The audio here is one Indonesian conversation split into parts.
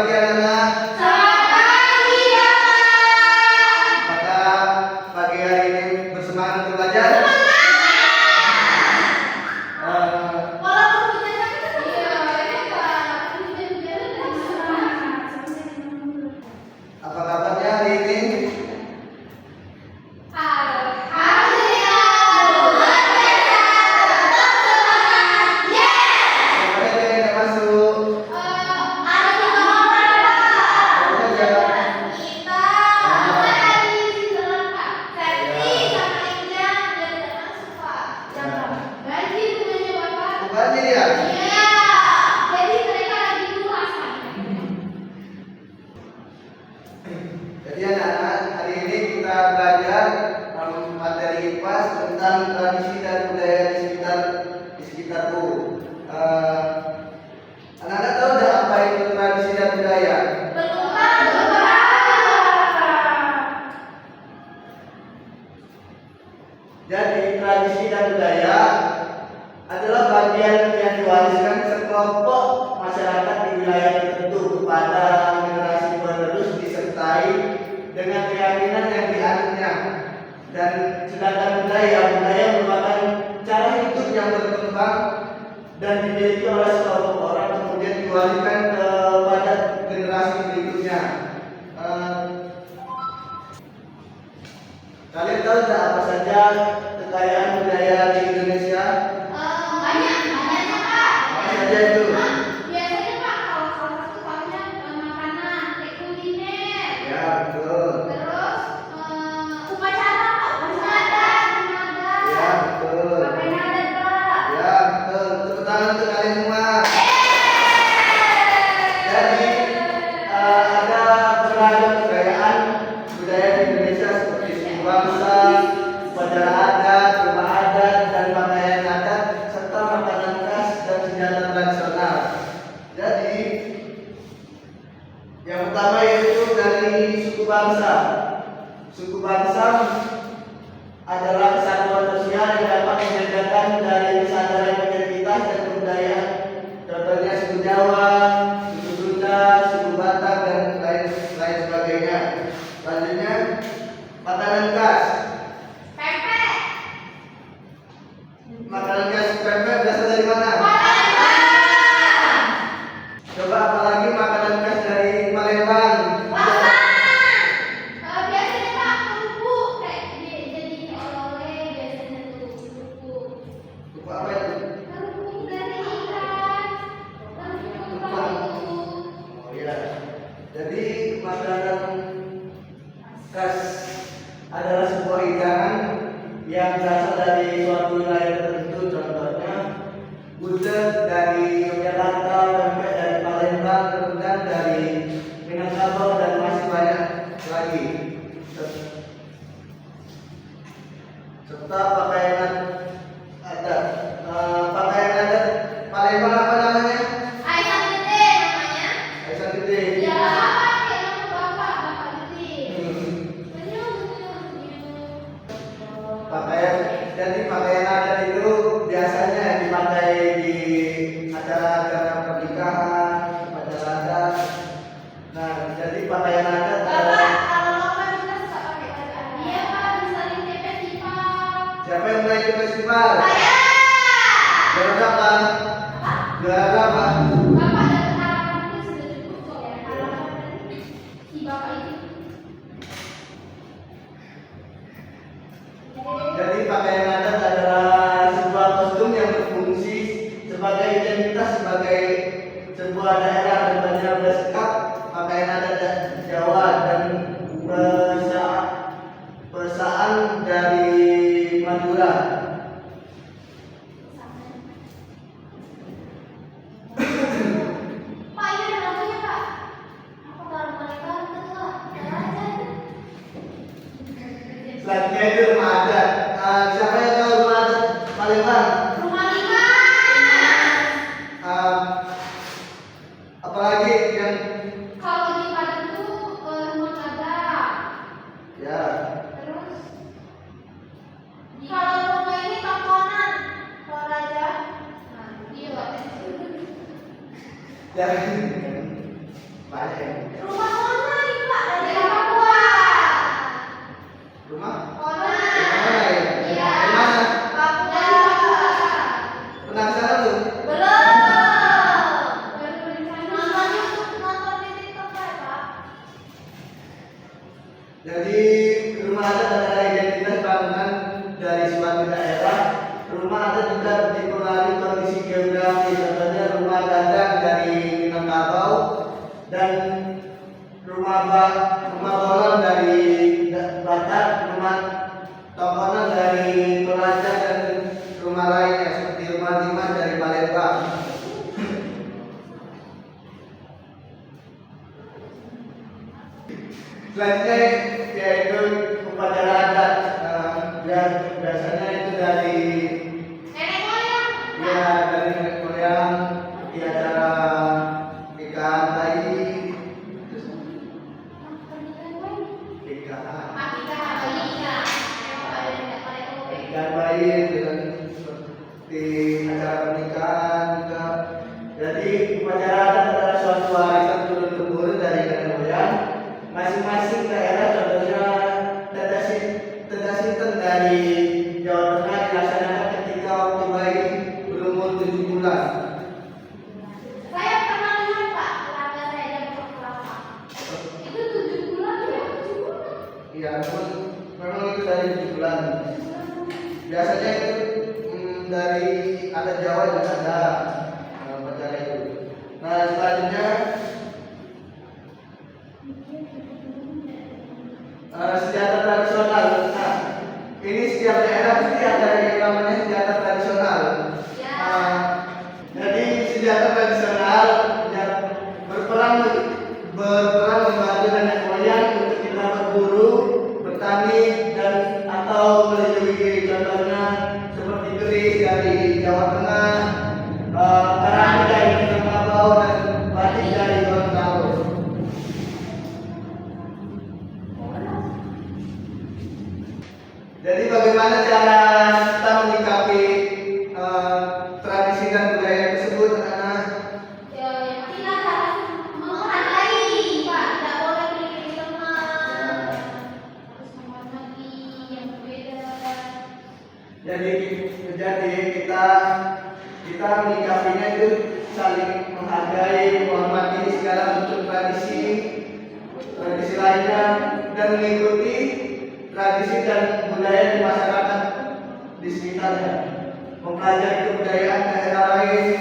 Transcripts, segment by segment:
pagi anak-anak. Selamat pagi, Bapak. Apakah pagi hari ini bersemangat untuk belajar? Walaupun hujan tapi tetap hujan-hujanan semangat. Apa kabarnya hari ini? Alhamdulillah, luar biasa, tetap semangat. Siapa aja yang tidak masuk? Ada 3 orang, Pak. Siapa aja? Kita, Mari, Pak. Ferdi sama Injang udah tidak masuk, Pak. Gaji bunganya Bapak. Bukannya dia? Iya. Jadi mereka lagi puas, Pak. Jadi anak-anak, hari ini kita belajar materi IPA tentang tradisi dan budaya di sekitarku. Anak-anak tahu tidak apa itu tradisi dan budaya? Belum, Pak. Belum, Pak. Jadi tradisi dan budaya adalah bagian yang diwariskan sekelompok masyarakat di wilayah tertentu kepada generasi penerus disertai dengan keyakinan yang dianutnya. Dan sedangkan budaya merupakan cara hidup yang berkembang dan dimiliki oleh sekelompok orang kemudian diwariskan kepada generasi berikutnya. Kalian tahu tidak apa saja kekayaan budaya di Indonesia? Banyak, Pak. Apa saja itu? Biasanya, Pak, kalau salah satu tahunya makanan, kayak kuliner. Ya, betul. Terus upacara, Pak. Upacara, Ya, betul. pakai adat, Pak. Ya, betul. Tepuk tangan untuk kalian semua. Jadi ada beragam kekayaan budaya di Indonesia seperti suku bangsa, upacara adat, rumah adat, dan pakaian adat, serta makanan khas dan senjata tradisional. Jadi yang pertama yaitu dari suku bangsa. Suku bangsa adalah kesatuan sosial yang dapat dibedakan dari kesadaran identitas dan kebudayaan. Contohnya suku Jawa, suku Sunda, suku Batak, dan lain sebagainya. Selanjutnya, makanan khas. Pepek. Makanan khas pempek berasal dari mana? Palembang. Coba apalagi makanan khas dari Palembang. Biasanya, Pak, kerupuk kayak jadi oleh-oleh biasanya kerupuk. Lupa apa itu? Kerupuk dari ikan. Kerupuk perahu. Oh iya. Jadi makanan khas adalah sebuah hidangan yang berasal dari suatu wilayah tertentu. Contohnya gudeg dari Yogyakarta, pempek dari Palembang, rendang dari Minangkabau, dan masih banyak lagi. Serta pakaian adat. Pakaian adat Palembang apa namanya? Aisan gede namanya. Aisan gede. Ya, Pak, kayak nama Bapak gede. Senyum. Pakaian adat itu biasanya dipakai di acara-acara pernikahan, upacara adat. Nah, jadi pakaian adat Bapak, kalau lomba juga suka pakai baju adat. Iya, Pak, bisa di festival. siapa yang mulai ikut festival? Saya. Juara berapa? Juara berapa? Bapak dan harapan itu sudah cukup kok ya. Harapan dari si Bapak itu. Jadi pakaian adat adalah sebuah kostum yang berfungsi sebagai identitas sebagai sebuah daerah. Contohnya beskap, pakaian adat Jawa, dan persaan dari Madura. Pak, ini ada lagunya, Pak. Apa kalau mereka enggak? Aja. Selanjutnya itu rumah adat. Siapa yang tahu rumah adat Palembang? Rumah limas. Apalagi yang Kalau di Padang tuh rumah gadang. ya Terus kalau rumah ini tongkonan. Kalau raja, nah dia buat yang banyak rumah adat adalah identitas bangunan dari suatu daerah. Rumah adat juga dipengaruhi kondisi geografi, contohnya rumah gadang dari Minangkabau dan rumah bolon dari Batak, rumah tongkonan dari Toraja dan rumah lainnya seperti rumah liman dari Palembang. Selanjutnya yaitu upacara adat. Dan biasanya itu dari Nenek moyang. ya dari nenek moyang di acara nikahan bayi, nikahan nikahan bayi dan seperti acara pernikahan juga. Jadi upacara adat adalah suatu warisan turun temurun dari nenek moyang. Masing-masing daerah, contohnya Tenda Sinten dari Jawa Tengah dilaksanakan ketika waktu bayi berumur 7 bulan. Saya pernah lihat Pak, tetangga saya yang berkelapa. Itu 7 bulan ya, 7 bulan. Iya, memang itu dari 7 bulan. Biasanya itu dari adat Jawa juga ada upacara itu. Nah, selanjutnya senjata tradisional. Nah, ini setiap daerah pasti ada yang namanya senjata tradisional. Jadi senjata tradisional yang berperan membantu nenek moyang untuk kita berburu, bertani dan atau melindungi diri. Contohnya seperti keris dari Jawa Tengah, karang dari Minangkabau dan batik dari Gorontalo. Jadi bagaimana cara kita menyikapi tradisi dan budaya tersebut, anak-anak? Ya, kita harus menghargai Pak, tidak boleh pilih teman. Harus menghormati yang berbeda. Jadi kita menyikapinya itu saling menghargai, menghormati segala bentuk tradisi lainnya dan mengikuti tradisi dan budaya di masyarakat di sekitarnya, mempelajari kebudayaan daerah lain.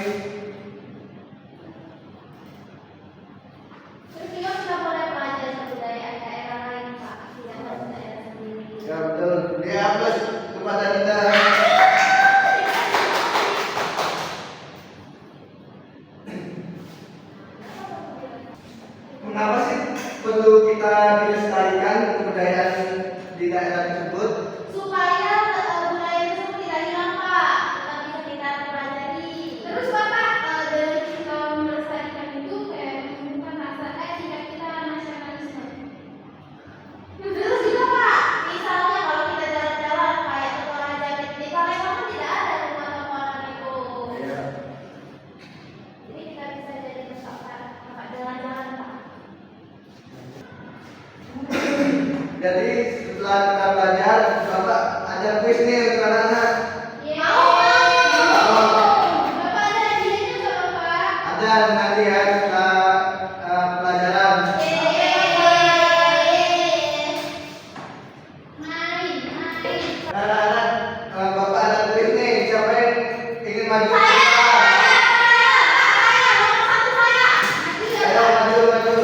Terus juga kita boleh belajar kebudayaan daerah lain Pak, tidak harus daerah sendiri. Ya betul. Dia plus kepada kita. Mengapa sih perlu kita dilestarikan kebudayaan di daerah tersebut? Supaya budaya tersebut tidak hilang Pak, tetap bisa kita pelajari. Terus Bapak dari kita melestarikan itu kayak menumbuhkan rasa cita kita nasionalisme. Terus juga Pak, misalnya kalau kita jalan-jalan kayak ke Toraja di Palembang kan tidak ada rumah-rumah itu. Ya. Jadi kita bisa jadi tempat jalan-jalan Pak. Jadi setelah kita belajar, Bapak ada kuis nih untuk anak-anak. Mau Pak? Bapak ada idenya nggak Bapak? Ada nanti ya setelah pelajaran. Mari. Anak-anak, Bapak ada kuis nih. Siapa yang ingin maju? Ayo maju. Ayo. Maju kita nanti bertanya.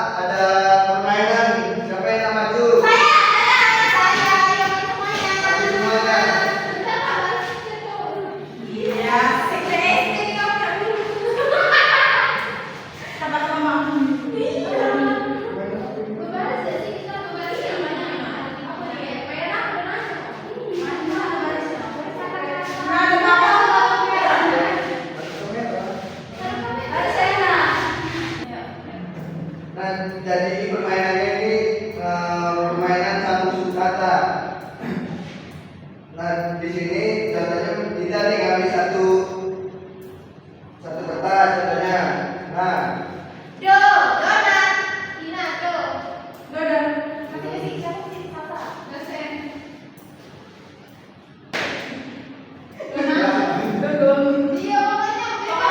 ada permainan. Siapa yang nak maju? Saya, semuanya. Maju semuanya. Bentar, Pak. Iya, sekte kamu dulu. Kata mama. Bebaris ya sih, kita bebaris yang mana? Apa ya? Merah, benar. Mana ada barisnya? Ada apa? Nah, jadi permainannya ini permainan satu sutkata. Nah, di sini contohnya kita nih ngambil satu kertas contohnya. Nah, Donat. Dina, Donat. Kasih siapa sih? Sasa. Dosen. Iya, pokoknya ya udah,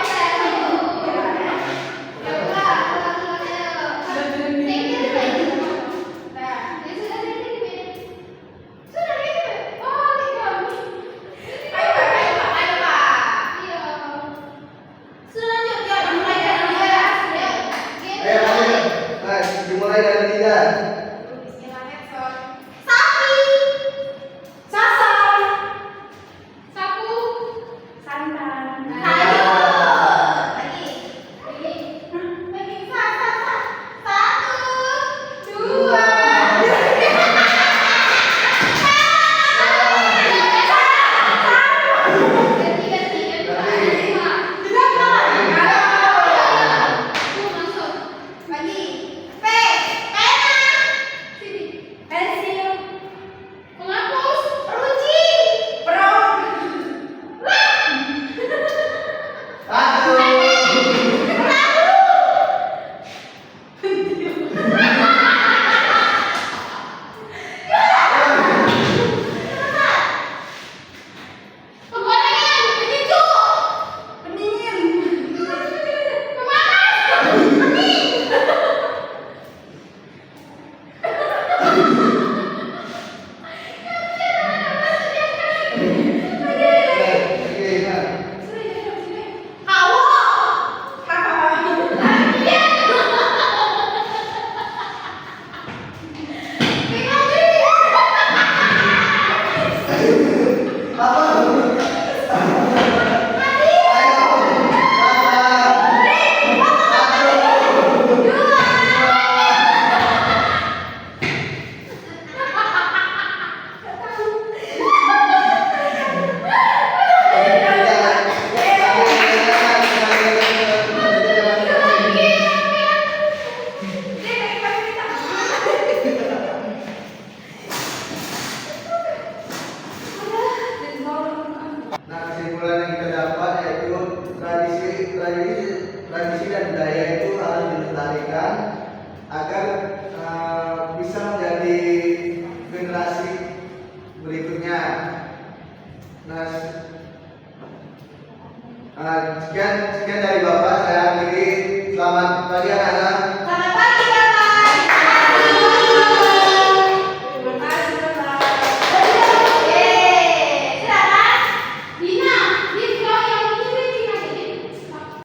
ayo lanjut. Nah, dimulai dari tiga. Nah, kesimpulan yang kita dapat yaitu tradisi dan budaya itu harus dilestarikan agar bisa menjadi generasi berikutnya. Nah, sekian dari Bapak, saya akhiri. Selamat pagi anak-anak.